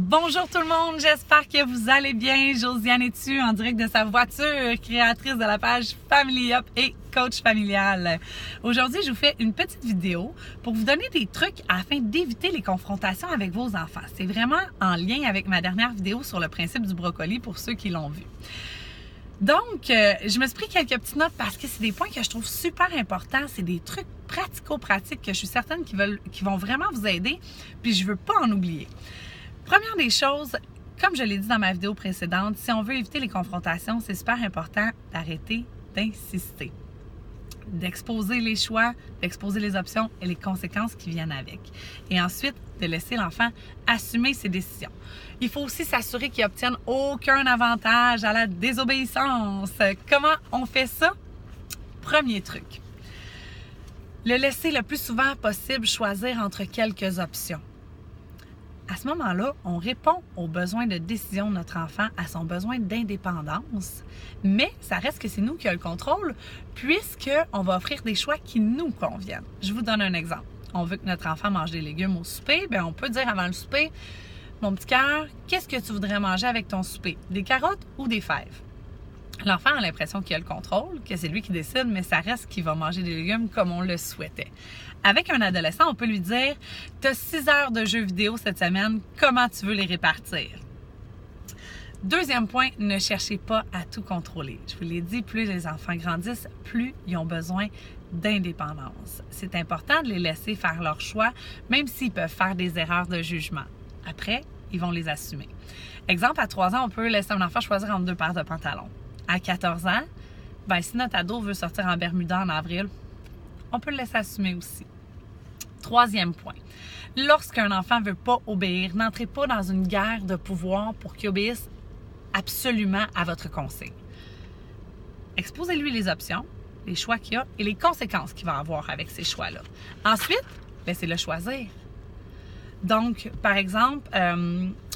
Bonjour tout le monde, j'espère que vous allez bien. Josiane Etu en direct de sa voiture, créatrice de la page Family Up et coach familial. Aujourd'hui, je vous fais une petite vidéo pour vous donner des trucs afin d'éviter les confrontations avec vos enfants. C'est vraiment en lien avec ma dernière vidéo sur le principe du brocoli pour ceux qui l'ont vu. Donc, je me suis pris quelques petites notes parce que c'est des points que je trouve super importants. C'est des trucs pratico-pratiques que je suis certaine qui vont vraiment vous aider, puis je veux pas en oublier. Première des choses, comme je l'ai dit dans ma vidéo précédente, si on veut éviter les confrontations, c'est super important d'arrêter d'insister, d'exposer les choix, d'exposer les options et les conséquences qui viennent avec. Et ensuite, de laisser l'enfant assumer ses décisions. Il faut aussi s'assurer qu'il n'obtienne aucun avantage à la désobéissance. Comment on fait ça? Premier truc. Le laisser le plus souvent possible choisir entre quelques options. À ce moment-là, on répond aux besoins de décision de notre enfant, à son besoin d'indépendance, mais ça reste que c'est nous qui avons le contrôle puisqu'on va offrir des choix qui nous conviennent. Je vous donne un exemple. On veut que notre enfant mange des légumes au souper, bien on peut dire avant le souper, mon petit cœur, qu'est-ce que tu voudrais manger avec ton souper? Des carottes ou des fèves? L'enfant a l'impression qu'il a le contrôle, que c'est lui qui décide, mais ça reste qu'il va manger des légumes comme on le souhaitait. Avec un adolescent, on peut lui dire « Tu as 6 heures de jeux vidéo cette semaine, comment tu veux les répartir? » Deuxième point, ne cherchez pas à tout contrôler. Je vous l'ai dit, plus les enfants grandissent, plus ils ont besoin d'indépendance. C'est important de les laisser faire leurs choix, même s'ils peuvent faire des erreurs de jugement. Après, ils vont les assumer. Exemple, à 3 ans, on peut laisser un enfant choisir entre 2 paires de pantalons. À 14 ans, bien, si notre ado veut sortir en Bermuda en avril, on peut le laisser assumer aussi. Troisième point. Lorsqu'un enfant ne veut pas obéir, n'entrez pas dans une guerre de pouvoir pour qu'il obéisse absolument à votre consigne. Exposez-lui les options, les choix qu'il y a et les conséquences qu'il va avoir avec ces choix-là. Ensuite, laissez-le choisir. Donc, par exemple,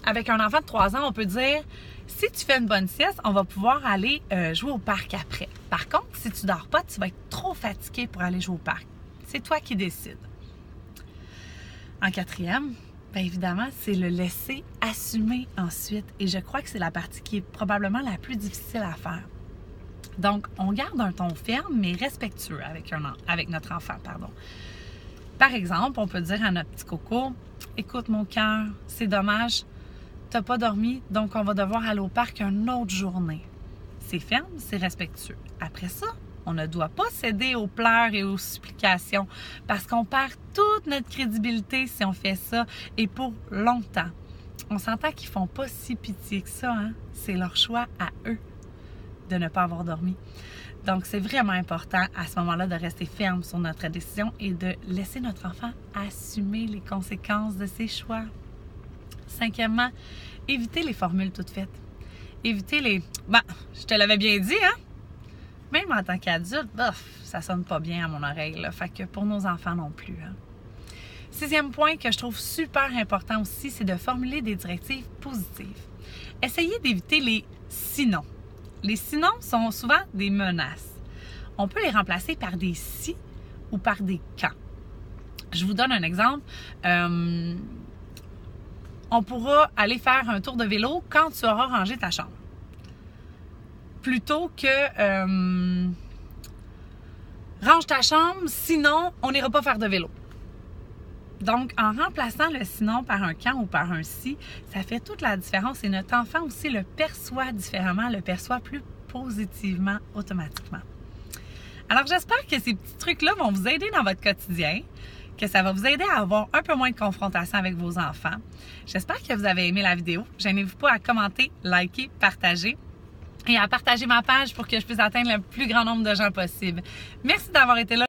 avec un enfant de 3 ans, on peut dire « Si tu fais une bonne sieste, on va pouvoir aller jouer au parc après. Par contre, si tu dors pas, tu vas être trop fatigué pour aller jouer au parc. C'est toi qui décides. » En quatrième, bien évidemment, c'est le laisser assumer ensuite. Et je crois que c'est la partie qui est probablement la plus difficile à faire. Donc, on garde un ton ferme, mais respectueux avec notre enfant. Par exemple, on peut dire à notre petit coco « Écoute mon cœur, c'est dommage, tu n'as pas dormi, donc on va devoir aller au parc une autre journée. » C'est ferme, c'est respectueux. Après ça, on ne doit pas céder aux pleurs et aux supplications parce qu'on perd toute notre crédibilité si on fait ça et pour longtemps. On s'entend qu'ils ne font pas si pitié que ça, hein? C'est leur choix à eux de ne pas avoir dormi. Donc, c'est vraiment important à ce moment-là de rester ferme sur notre décision et de laisser notre enfant assumer les conséquences de ses choix. Cinquièmement, évitez les formules toutes faites. Évitez les « Ben, je te l'avais bien dit, hein? » Même en tant qu'adulte, ça sonne pas bien à mon oreille, là. Fait que pour nos enfants non plus, hein. Sixième point que je trouve super important aussi, c'est de formuler des directives positives. Essayez d'éviter les « sinon ». Les sinon sont souvent des menaces. On peut les remplacer par des si ou par des quand. Je vous donne un exemple. On pourra aller faire un tour de vélo quand tu auras rangé ta chambre. Plutôt que range ta chambre, sinon on n'ira pas faire de vélo. Donc, en remplaçant le sinon par un quand ou par un si, ça fait toute la différence et notre enfant aussi le perçoit différemment, le perçoit plus positivement automatiquement. Alors, j'espère que ces petits trucs-là vont vous aider dans votre quotidien, que ça va vous aider à avoir un peu moins de confrontation avec vos enfants. J'espère que vous avez aimé la vidéo. Gênez-vous pas à commenter, liker, partager et à partager ma page pour que je puisse atteindre le plus grand nombre de gens possible. Merci d'avoir été là.